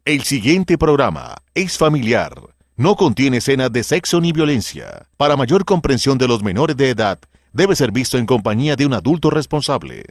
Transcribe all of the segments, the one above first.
El siguiente programa es familiar. No contiene escenas de sexo ni violencia. Para mayor comprensión de los menores de edad, debe ser visto en compañía de un adulto responsable.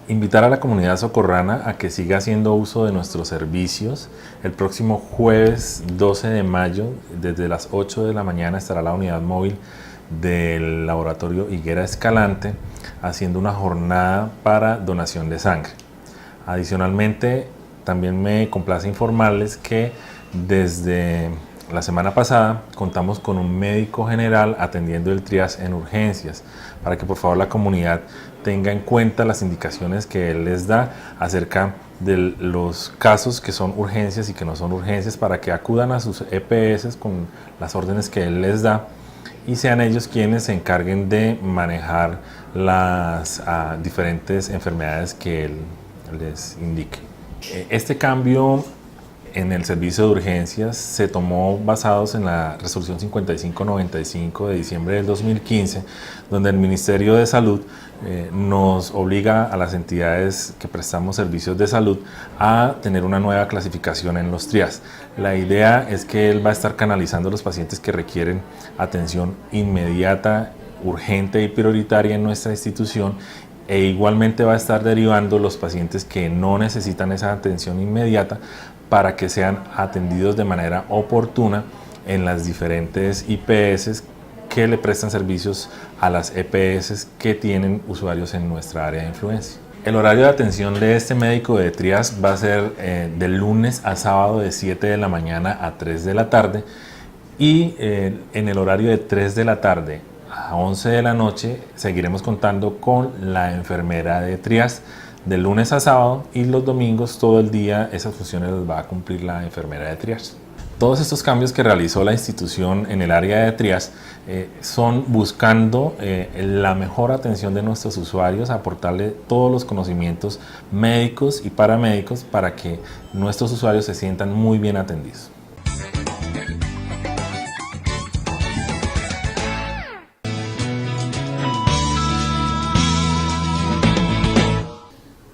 Invitar a la comunidad socorrana a que siga haciendo uso de nuestros servicios. El próximo jueves 12 de mayo, desde las 8 de la mañana, estará la unidad móvil del laboratorio Higuera Escalante haciendo una jornada para donación de sangre. Adicionalmente, también me complace informarles que desde la semana pasada contamos con un médico general atendiendo el triage en urgencias, para que por favor la comunidad tenga en cuenta las indicaciones que él les da acerca de los casos que son urgencias y que no son urgencias, para que acudan a sus EPS con las órdenes que él les da y sean ellos quienes se encarguen de manejar las diferentes enfermedades que él les indique. Este cambio en el servicio de urgencias se tomó basados en la resolución 5595 de diciembre del 2015, donde el Ministerio de Salud nos obliga a las entidades que prestamos servicios de salud a tener una nueva clasificación en los triage. La idea es que él va a estar canalizando a los pacientes que requieren atención inmediata, urgente y prioritaria en nuestra institución, e igualmente va a estar derivando los pacientes que no necesitan esa atención inmediata para que sean atendidos de manera oportuna en las diferentes IPS que le prestan servicios a las EPS que tienen usuarios en nuestra área de influencia. El horario de atención de este médico de triage va a ser de lunes a sábado de 7 de la mañana a 3 de la tarde, y en el horario de 3 de la tarde a 11 de la noche seguiremos contando con la enfermera de triage de lunes a sábado, y los domingos todo el día esas funciones las va a cumplir la enfermera de triage. Todos estos cambios que realizó la institución en el área de triage son buscando la mejor atención de nuestros usuarios, aportarle todos los conocimientos médicos y paramédicos para que nuestros usuarios se sientan muy bien atendidos.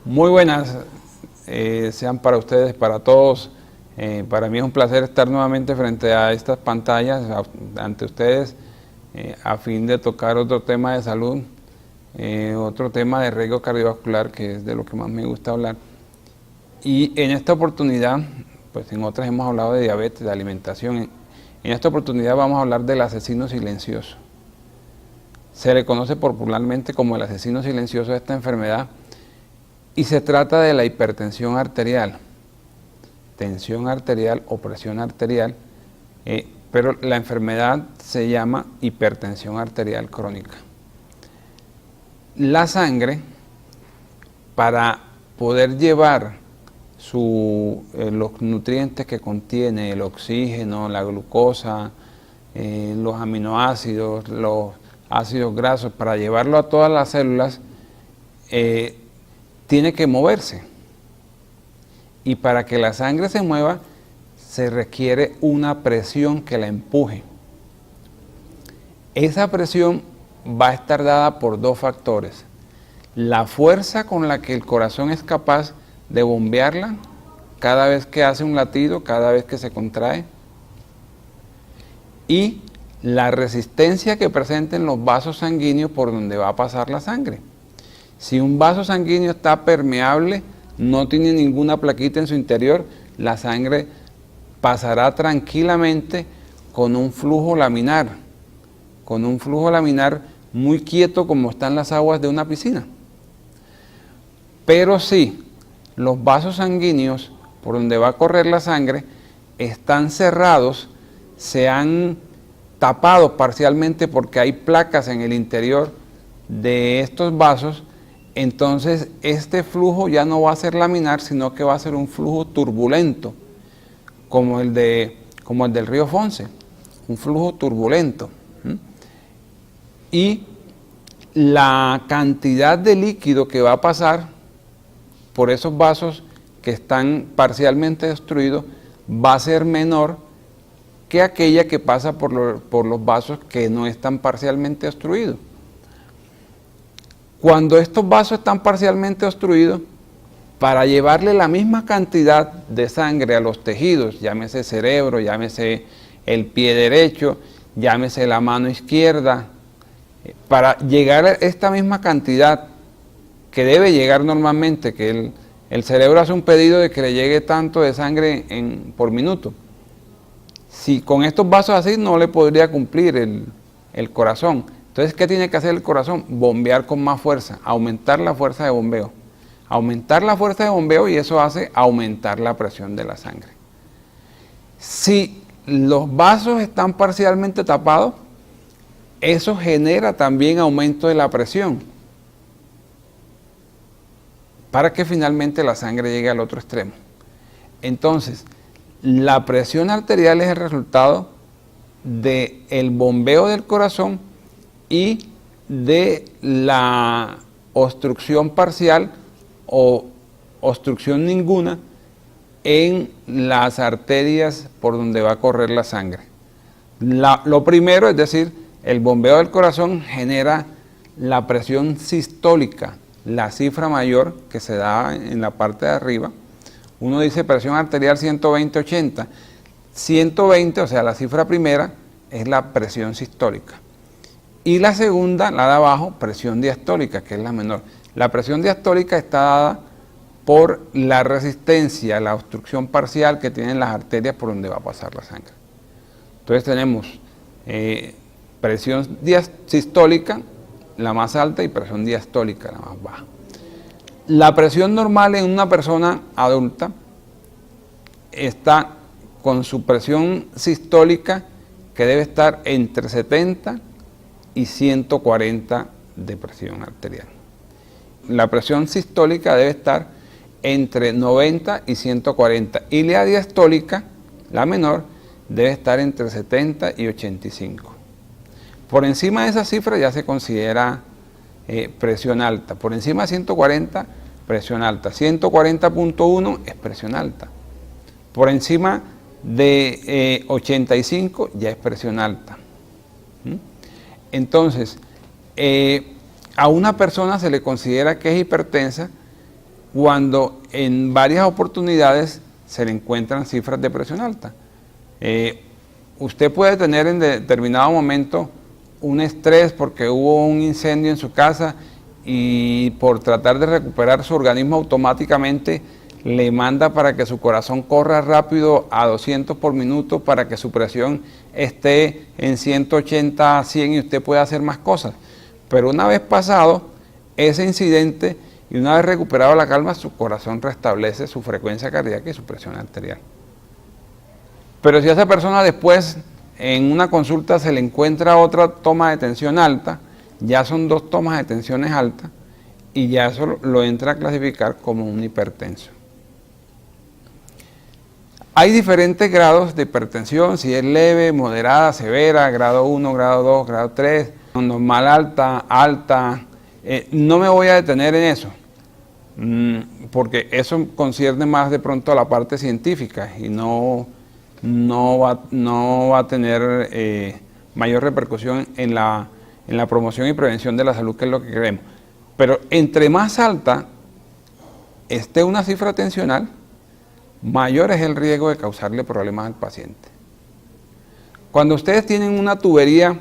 Muy buenas, sean para ustedes, para todos. Para mí es un placer estar nuevamente frente a estas pantallas, ante ustedes, a fin de tocar otro tema de salud, otro tema de riesgo cardiovascular, que es de lo que más me gusta hablar. Y en esta oportunidad, pues en otras hemos hablado de diabetes, de alimentación. En esta oportunidad vamos a hablar del asesino silencioso. Se le conoce popularmente como el asesino silencioso de esta enfermedad, y se trata de la hipertensión arterial, tensión arterial o presión arterial, pero la enfermedad se llama hipertensión arterial crónica. La sangre, para poder llevar los nutrientes que contiene, el oxígeno, la glucosa, los aminoácidos, los ácidos grasos, para llevarlo a todas las células, tiene que moverse, y para que la sangre se mueva se requiere una presión que la empuje. Esa presión va a estar dada por dos factores: la fuerza con la que el corazón es capaz de bombearla cada vez que hace un latido, cada vez que se contrae, y la resistencia que presenten los vasos sanguíneos por donde va a pasar la sangre. Si un vaso sanguíneo está permeable, no tiene ninguna plaquita en su interior, la sangre pasará tranquilamente con un flujo laminar muy quieto, como están las aguas de una piscina. Pero si los vasos sanguíneos por donde va a correr la sangre están cerrados, se han tapado parcialmente porque hay placas en el interior de estos vasos, entonces este flujo ya no va a ser laminar, sino que va a ser un flujo turbulento, como el del río Fonce, un flujo turbulento. Y la cantidad de líquido que va a pasar por esos vasos que están parcialmente destruidos va a ser menor que aquella que pasa por los vasos que no están parcialmente obstruidos. Cuando estos vasos están parcialmente obstruidos, para llevarle la misma cantidad de sangre a los tejidos, llámese cerebro, llámese el pie derecho, llámese la mano izquierda, para llegar a esta misma cantidad que debe llegar normalmente, que el cerebro hace un pedido de que le llegue tanto de sangre por minuto. Si con estos vasos así no le podría cumplir el corazón. Entonces, ¿qué tiene que hacer el corazón? Bombear con más fuerza, aumentar la fuerza de bombeo. Aumentar la fuerza de bombeo y eso hace aumentar la presión de la sangre. Si los vasos están parcialmente tapados, eso genera también aumento de la presión para que finalmente la sangre llegue al otro extremo. Entonces, la presión arterial es el resultado del bombeo del corazón y de la obstrucción parcial o obstrucción ninguna en las arterias por donde va a correr la sangre. Lo primero, es decir, el bombeo del corazón genera la presión sistólica, la cifra mayor que se da en la parte de arriba. Uno dice presión arterial 120/80. 120, o sea, la cifra primera, es la presión sistólica. Y la segunda, la de abajo, presión diastólica, que es la menor. La presión diastólica está dada por la resistencia, la obstrucción parcial que tienen las arterias por donde va a pasar la sangre. Entonces tenemos presión sistólica, la más alta, y presión diastólica, la más baja. La presión normal en una persona adulta está con su presión sistólica, que debe estar entre 70 y 140 de presión arterial. La presión sistólica debe estar entre 90 y 140, y la diastólica, la menor, debe estar entre 70 y 85. Por encima de esa cifra ya se considera presión alta. Por encima de 140, presión alta. 140.1 es presión alta. Por encima de 85 ya es presión alta. Entonces, a una persona se le considera que es hipertensa cuando en varias oportunidades se le encuentran cifras de presión alta. Usted puede tener en determinado momento un estrés porque hubo un incendio en su casa y por tratar de recuperar su organismo automáticamente le manda para que su corazón corra rápido a 200 por minuto para que su presión esté en 180 a 100 y usted pueda hacer más cosas. Pero una vez pasado ese incidente y una vez recuperado la calma, su corazón restablece su frecuencia cardíaca y su presión arterial. Pero si a esa persona después en una consulta se le encuentra otra toma de tensión alta, ya son dos tomas de tensiones altas y ya eso lo entra a clasificar como un hipertenso. Hay diferentes grados de hipertensión, si es leve, moderada, severa, grado 1, grado 2, grado 3, normal alta, alta. No me voy a detener en eso, porque eso concierne más de pronto a la parte científica y no va a tener mayor repercusión en la promoción y prevención de la salud, que es lo que queremos. Pero entre más alta esté una cifra tensional, mayor es el riesgo de causarle problemas al paciente. Cuando ustedes tienen una tubería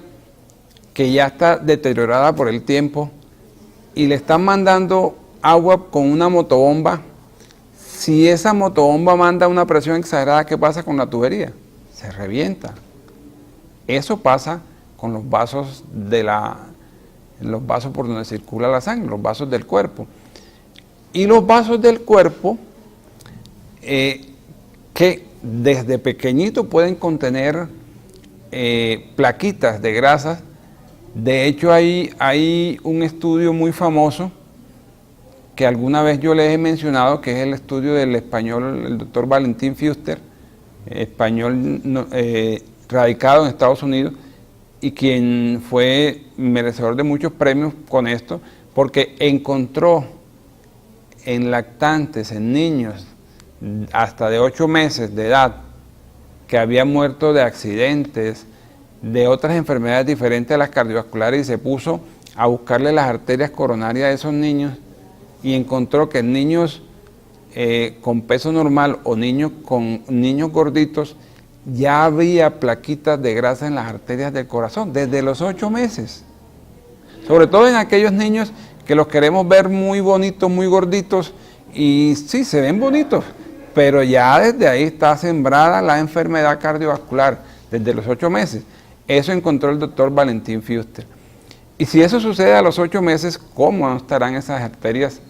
que ya está deteriorada por el tiempo y le están mandando agua con una motobomba, si esa motobomba manda una presión exagerada, ¿qué pasa con la tubería? Se revienta. Eso pasa con los vasos los vasos por donde circula la sangre, los vasos del cuerpo. Y los vasos del cuerpo, que desde pequeñito pueden contener plaquitas de grasas. De hecho, hay un estudio muy famoso que alguna vez yo les he mencionado, que es el estudio del español, el doctor Valentín Fuster, español radicado en Estados Unidos, y quien fue merecedor de muchos premios con esto, porque encontró en lactantes, en niños hasta de 8 meses de edad, que habían muerto de accidentes, de otras enfermedades diferentes a las cardiovasculares, y se puso a buscarle las arterias coronarias de esos niños, y encontró que en niños con peso normal o niños gorditos ya había plaquitas de grasa en las arterias del corazón desde los 8 meses. Sobre todo en aquellos niños que los queremos ver muy bonitos, muy gorditos, y sí, se ven bonitos, pero ya desde ahí está sembrada la enfermedad cardiovascular, desde los 8 meses. Eso encontró el doctor Valentín Fuster. Y si eso sucede a los 8 meses, ¿cómo estarán esas arterias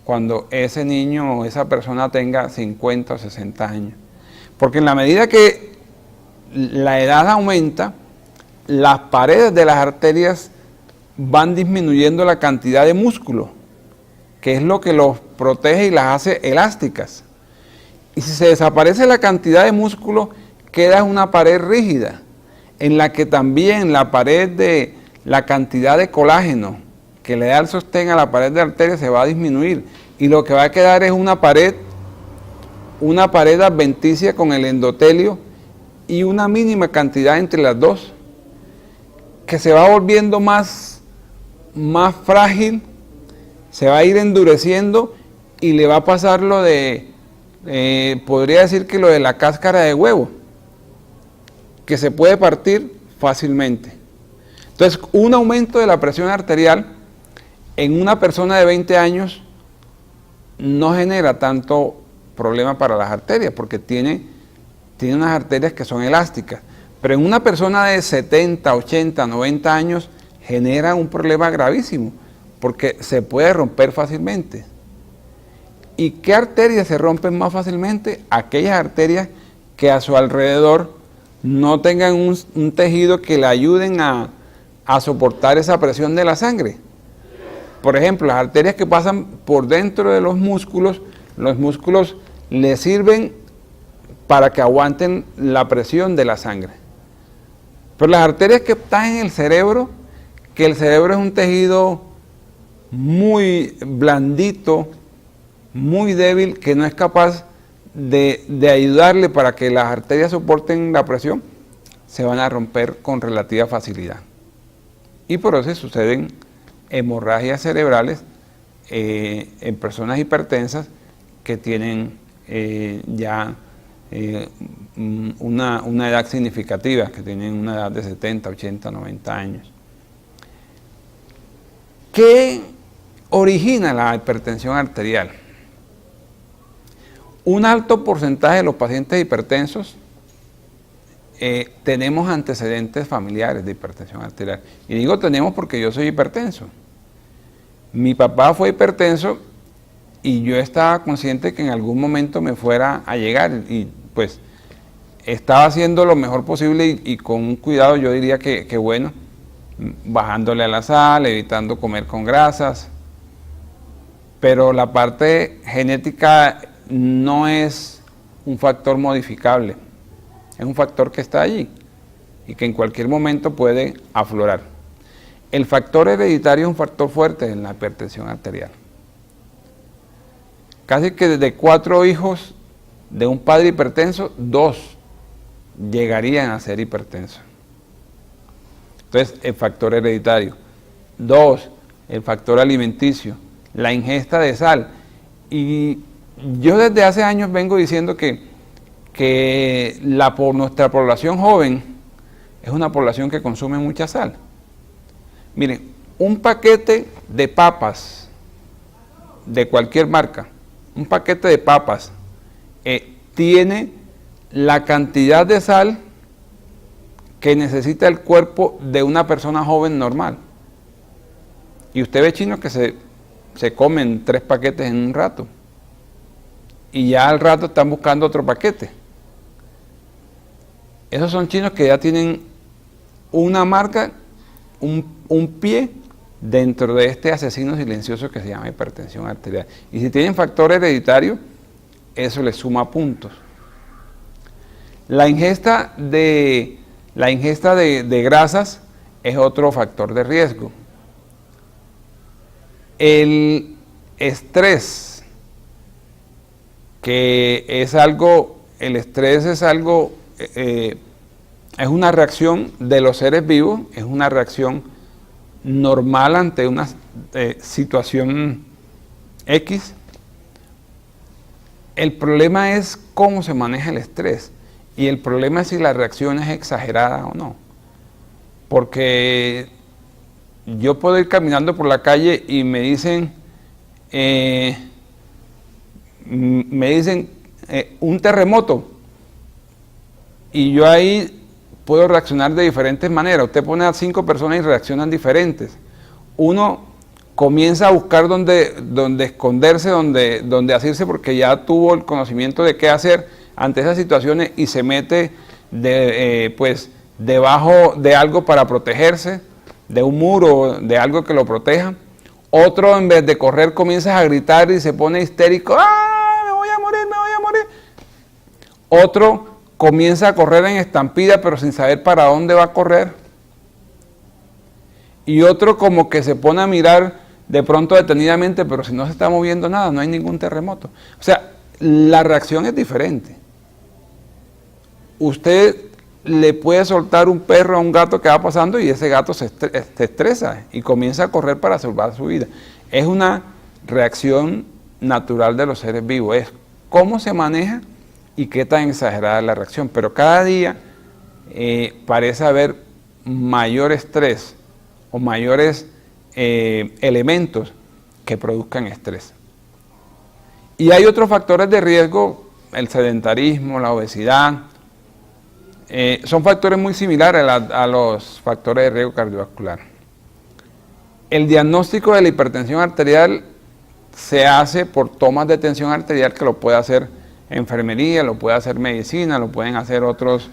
cuando ese niño o esa persona tenga 50 o 60 años? Porque en la medida que la edad aumenta, las paredes de las arterias van disminuyendo la cantidad de músculo, que es lo que los protege y las hace elásticas. Y si se desaparece la cantidad de músculo, queda una pared rígida, en la que también la pared de la cantidad de colágeno que le da el sostén a la pared de arteria se va a disminuir, y lo que va a quedar es una pared adventicia con el endotelio y una mínima cantidad entre las dos, que se va volviendo más frágil, se va a ir endureciendo, y le va a pasar lo de, podría decir que lo de la cáscara de huevo, que se puede partir fácilmente. Entonces, un aumento de la presión arterial en una persona de 20 años no genera tanto problema para las arterias, porque tiene unas arterias que son elásticas. Pero en una persona de 70, 80, 90 años genera un problema gravísimo, porque se puede romper fácilmente. ¿Y qué arterias se rompen más fácilmente? Aquellas arterias que a su alrededor no tengan un tejido que le ayuden a soportar esa presión de la sangre. Por ejemplo, las arterias que pasan por dentro de los músculos le sirven para que aguanten la presión de la sangre. Pero las arterias que están en el cerebro, que el cerebro es un tejido muy blandito, muy débil, que no es capaz de ayudarle para que las arterias soporten la presión, se van a romper con relativa facilidad. Y por eso suceden hemorragias cerebrales en personas hipertensas que tienen una edad significativa, que tienen una edad de 70, 80, 90 años. ¿Qué origina la hipertensión arterial? Un alto porcentaje de los pacientes hipertensos tenemos antecedentes familiares de hipertensión arterial. Y digo tenemos porque yo soy hipertenso. Mi papá fue hipertenso y yo estaba consciente que en algún momento me fuera a llegar, y pues estaba haciendo lo mejor posible y con un cuidado, yo diría que bueno, bajándole a la sal, evitando comer con grasas, pero la parte genética no es un factor modificable, es un factor que está allí y que en cualquier momento puede aflorar. El factor hereditario es un factor fuerte en la hipertensión arterial. Casi que de 4 hijos de un padre hipertenso, 2 llegarían a ser hipertensos. Entonces, el factor hereditario. 2, el factor alimenticio, la ingesta de sal. Y yo desde hace años vengo diciendo que nuestra población joven es una población que consume mucha sal. Miren, un paquete de papas de cualquier marca, un paquete de papas tiene la cantidad de sal que necesita el cuerpo de una persona joven normal. Y usted ve chinos que se comen 3 paquetes en un rato y ya al rato están buscando otro paquete. Esos son chinos que ya tienen una marca, un pie dentro de este asesino silencioso que se llama hipertensión arterial. Y si tienen factor hereditario, eso les suma puntos. La ingesta de grasas es otro factor de riesgo. El estrés, el estrés es algo, es una reacción de los seres vivos, es una reacción normal ante una situación X. El problema es cómo se maneja el estrés y el problema es si la reacción es exagerada o no. Porque yo puedo ir caminando por la calle y me dicen un terremoto y yo ahí puedo reaccionar de diferentes maneras. Usted pone a 5 personas y reaccionan diferentes. Uno comienza a buscar dónde esconderse, dónde asirse, porque ya tuvo el conocimiento de qué hacer ante esas situaciones y se mete debajo de algo para protegerse, de un muro, de algo que lo proteja. Otro, en vez de correr, comienza a gritar y se pone histérico. ¡Ah, me voy a morir, me voy a morir! Otro comienza a correr en estampida, pero sin saber para dónde va a correr. Y otro como que se pone a mirar de pronto detenidamente, pero si no se está moviendo nada, no hay ningún terremoto. O sea, la reacción es diferente. Usted le puede soltar un perro a un gato que va pasando y ese gato se estresa y comienza a correr para salvar su vida. Es una reacción natural de los seres vivos, es cómo se maneja y qué tan exagerada es la reacción. Pero cada día parece haber mayor estrés o mayores elementos que produzcan estrés. Y hay otros factores de riesgo, el sedentarismo, la obesidad, son factores muy similares a los factores de riesgo cardiovascular. El diagnóstico de la hipertensión arterial se hace por tomas de tensión arterial que lo puede hacer enfermería, lo puede hacer medicina, lo pueden hacer otros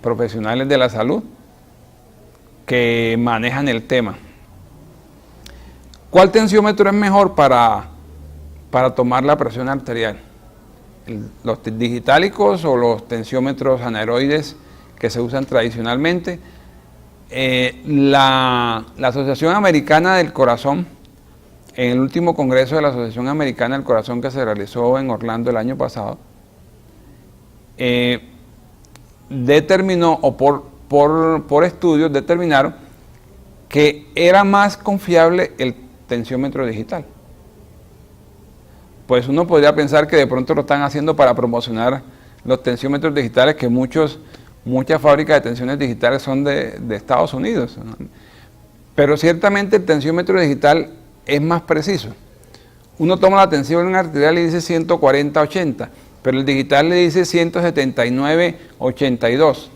profesionales de la salud que manejan el tema. ¿Cuál tensiómetro es mejor para tomar la presión arterial? Los digitálicos o los tensiómetros anaeroides que se usan tradicionalmente. La Asociación Americana del Corazón, en el último congreso de la Asociación Americana del Corazón que se realizó en Orlando el año pasado, determinó, o por estudios determinaron, que era más confiable el tensiómetro digital. Pues uno podría pensar que de pronto lo están haciendo para promocionar los tensiómetros digitales, que muchas fábricas de tensiones digitales son de Estados Unidos. Pero ciertamente el tensiómetro digital es más preciso. Uno toma la tensión arterial y dice 140/80, pero el digital le dice 179/82.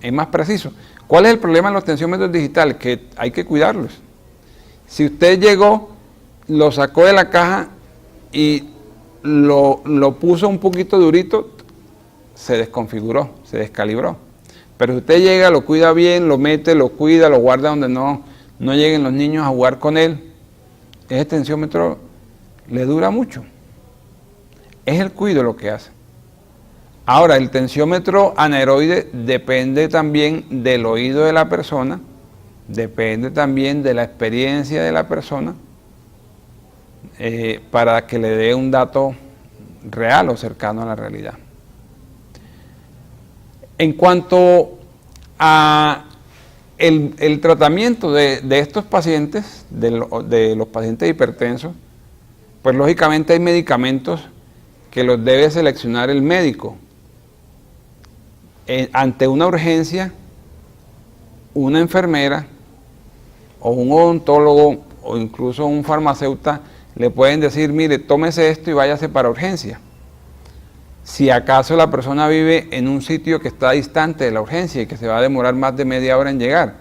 Es más preciso. ¿Cuál es el problema en los tensiómetros digitales? Que hay que cuidarlos. Si usted llegó, lo sacó de la caja y lo puso un poquito durito, se desconfiguró, se descalibró. Pero si usted llega, lo cuida bien, lo mete, lo cuida, lo guarda donde no lleguen los niños a jugar con él, ese tensiómetro le dura mucho. Es el cuido lo que hace. Ahora, el tensiómetro anaeroide depende también del oído de la persona, depende también de la experiencia de la persona, para que le dé un dato real o cercano a la realidad. En cuanto a el tratamiento de estos pacientes, de los pacientes hipertensos, pues lógicamente hay medicamentos que los debe seleccionar el médico. Ante una urgencia, una enfermera o un odontólogo o incluso un farmacéutico le pueden decir, mire, tómese esto y váyase para urgencia. Si acaso la persona vive en un sitio que está distante de la urgencia y que se va a demorar más de media hora en llegar.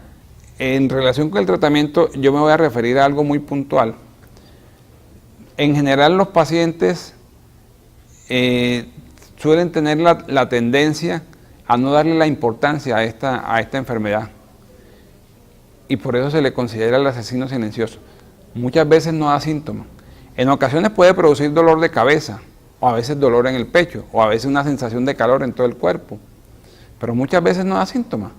En relación con el tratamiento, yo me voy a referir a algo muy puntual. En general, los pacientes suelen tener la tendencia a no darle la importancia a esta enfermedad. Y por eso se le considera el asesino silencioso. Muchas veces no da síntomas. En ocasiones puede producir dolor de cabeza, o a veces dolor en el pecho, o a veces una sensación de calor en todo el cuerpo. Pero muchas veces no da síntomas.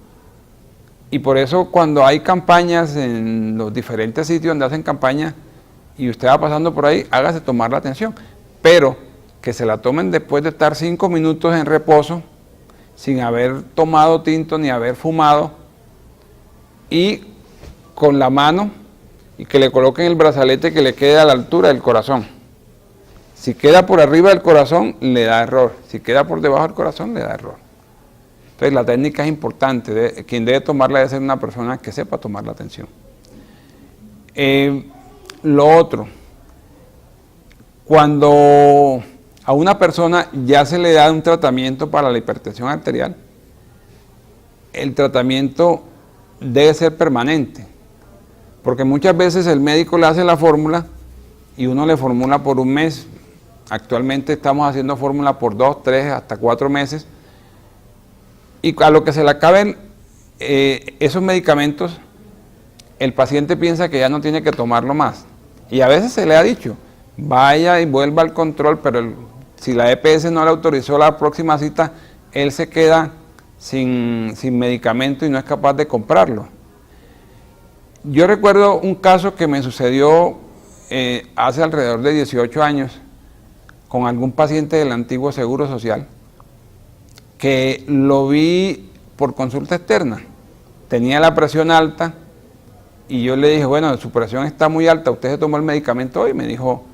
Y por eso cuando hay campañas en los diferentes sitios donde hacen campañas y usted va pasando por ahí, hágase tomar la atención. Pero que se la tomen después de estar 5 minutos en reposo, sin haber tomado tinto ni haber fumado, y con la mano, y que le coloquen el brazalete que le quede a la altura del corazón. Si queda por arriba del corazón, le da error. Si queda por debajo del corazón, le da error. Entonces la técnica es importante. Quien debe tomarla debe ser una persona que sepa tomar la atención. Lo otro, cuando a una persona ya se le da un tratamiento para la hipertensión arterial, el tratamiento debe ser permanente, porque muchas veces el médico le hace la fórmula y uno le formula por un mes. Actualmente estamos haciendo fórmula por 2, 3, hasta 4 meses, y a lo que se le acaben esos medicamentos, el paciente piensa que ya no tiene que tomarlo más, y a veces se le ha dicho, vaya y vuelva al control, pero si la EPS no le autorizó la próxima cita, él se queda sin medicamento y no es capaz de comprarlo. Yo recuerdo un caso que me sucedió hace alrededor de 18 años con algún paciente del antiguo Seguro Social, que lo vi por consulta externa. Tenía la presión alta y yo le dije, bueno, su presión está muy alta, ¿usted se tomó el medicamento hoy? Me dijo,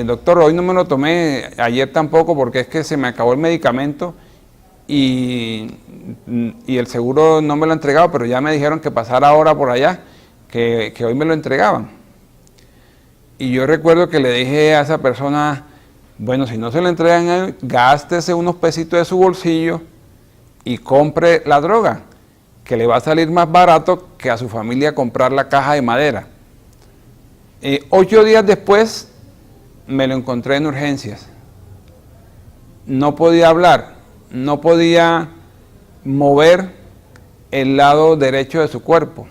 doctor, hoy no me lo tomé, ayer tampoco, porque es que se me acabó el medicamento y el seguro no me lo ha entregado, pero ya me dijeron que pasara ahora por allá, que hoy me lo entregaban. Y yo recuerdo que le dije a esa persona, bueno, si no se lo entregan, gástese unos pesitos de su bolsillo y compre la droga, que le va a salir más barato que a su familia comprar la caja de madera. 8 días después me lo encontré en urgencias. No podía hablar, no podía mover el lado derecho de su cuerpo.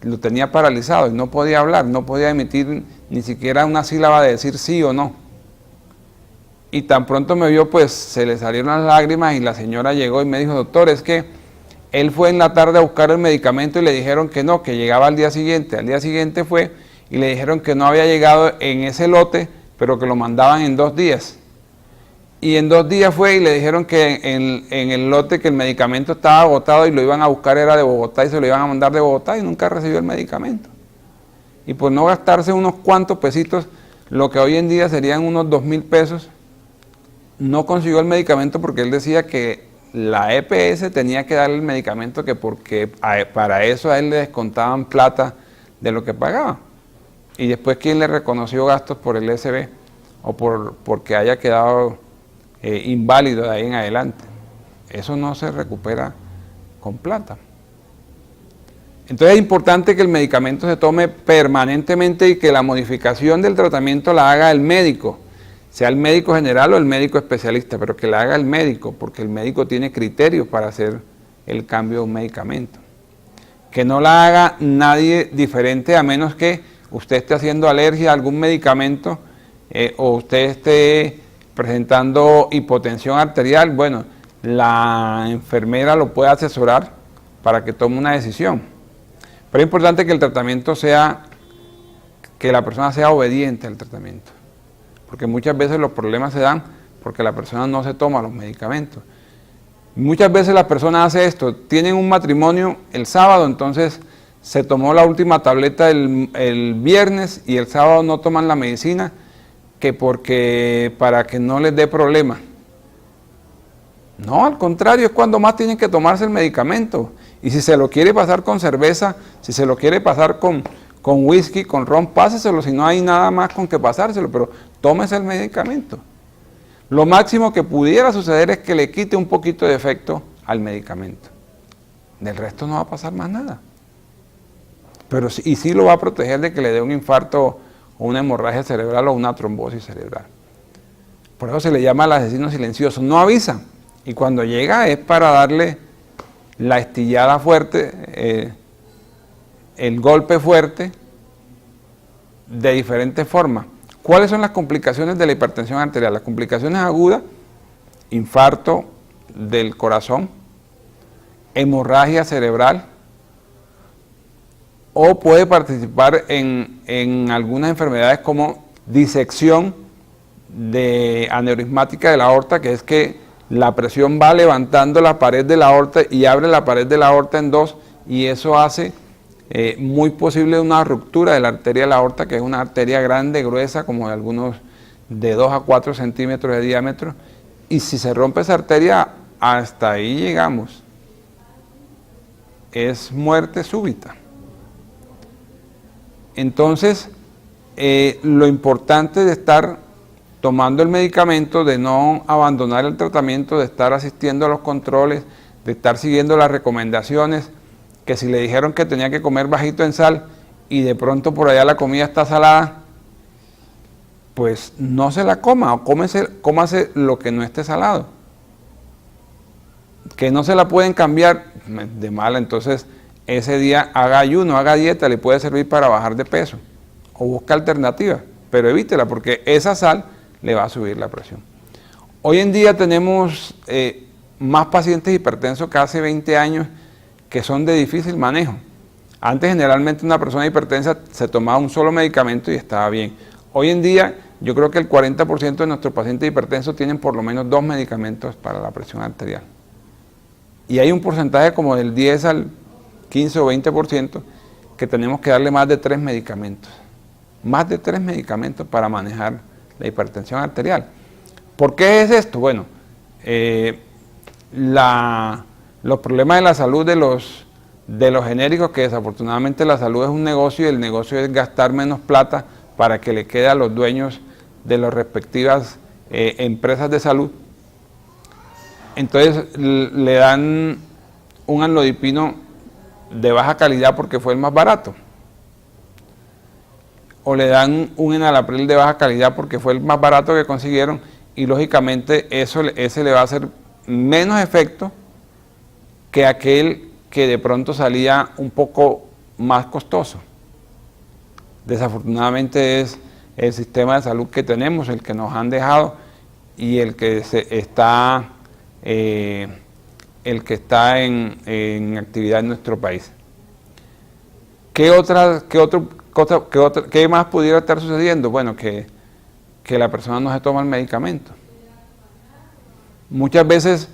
Lo tenía paralizado y no podía hablar, no podía emitir ni siquiera una sílaba de decir sí o no. Y tan pronto me vio, pues se le salieron las lágrimas y la señora llegó y me dijo, doctor, es que él fue en la tarde a buscar el medicamento y le dijeron que no, que llegaba al día siguiente. Al día siguiente fue y le dijeron que no había llegado en ese lote, pero que lo mandaban en 2 días. Y en 2 días fue y le dijeron que en el lote que el medicamento estaba agotado y lo iban a buscar era de Bogotá y se lo iban a mandar de Bogotá y nunca recibió el medicamento. Y por no gastarse unos cuantos pesitos, lo que hoy en día serían unos 2.000 pesos, no consiguió el medicamento porque él decía que la EPS tenía que darle el medicamento, que porque para eso a él le descontaban plata de lo que pagaba. Y después, ¿quién le reconoció gastos por el SB o porque haya quedado inválido de ahí en adelante? Eso no se recupera con plata. Entonces es importante que el medicamento se tome permanentemente y que la modificación del tratamiento la haga el médico, sea el médico general o el médico especialista, pero que la haga el médico, porque el médico tiene criterios para hacer el cambio de un medicamento. Que no la haga nadie diferente, a menos que usted esté haciendo alergia a algún medicamento o usted esté presentando hipotensión arterial. Bueno, la enfermera lo puede asesorar para que tome una decisión. Pero es importante que el tratamiento sea, que la persona sea obediente al tratamiento, porque muchas veces los problemas se dan porque la persona no se toma los medicamentos. Muchas veces la persona hace esto, tienen un matrimonio el sábado, entonces se tomó la última tableta el viernes y el sábado no toman la medicina, que porque para que no les dé problema. No, al contrario, es cuando más tienen que tomarse el medicamento. Y si se lo quiere pasar con cerveza, si se lo quiere pasar con whisky, con ron, páseselo, si no hay nada más con que pasárselo, pero tómese el medicamento. Lo máximo que pudiera suceder es que le quite un poquito de efecto al medicamento. Del resto no va a pasar más nada. Pero sí lo va a proteger de que le dé un infarto o una hemorragia cerebral o una trombosis cerebral. Por eso se le llama el asesino silencioso. No avisa. Y cuando llega es para darle la estillada fuerte, el golpe fuerte, de diferentes formas. ¿Cuáles son las complicaciones de la hipertensión arterial? Las complicaciones agudas: infarto del corazón, hemorragia cerebral, o puede participar en algunas enfermedades como disección aneurismática de la aorta, que es que la presión va levantando la pared de la aorta y abre la pared de la aorta en dos, y eso hace muy posible una ruptura de la arteria de la aorta, que es una arteria grande, gruesa, como de algunos de 2 a 4 centímetros de diámetro, y si se rompe esa arteria, hasta ahí llegamos. Es muerte súbita. Entonces, lo importante de estar tomando el medicamento, de no abandonar el tratamiento, de estar asistiendo a los controles, de estar siguiendo las recomendaciones, que si le dijeron que tenía que comer bajito en sal y de pronto por allá la comida está salada, pues no se la coma, o cómase lo que no esté salado. Que no se la pueden cambiar, de mala, entonces ese día haga ayuno, haga dieta, le puede servir para bajar de peso, o busca alternativas, pero evítela, porque esa sal le va a subir la presión. Hoy en día tenemos más pacientes hipertensos que hace 20 años, que son de difícil manejo. Antes generalmente una persona hipertensa se tomaba un solo medicamento y estaba bien. Hoy en día yo creo que el 40% de nuestros pacientes hipertensos tienen por lo menos 2 medicamentos para la presión arterial. Y hay un porcentaje como del 10 al 15 o 20% que tenemos que darle más de 3 medicamentos. Más de 3 medicamentos para manejar la hipertensión arterial. ¿Por qué es esto? Bueno, los problemas de la salud de los genéricos, que desafortunadamente la salud es un negocio y el negocio es gastar menos plata para que le quede a los dueños de las respectivas empresas de salud. Entonces le dan un amlodipino de baja calidad porque fue el más barato, o le dan un enalapril de baja calidad porque fue el más barato que consiguieron, y lógicamente ese le va a hacer menos efecto que aquel que de pronto salía un poco más costoso. Desafortunadamente es el sistema de salud que tenemos, el que nos han dejado, y el que está en actividad en nuestro país. ¿Qué más pudiera estar sucediendo? Bueno, que la persona no se toma el medicamento. Muchas veces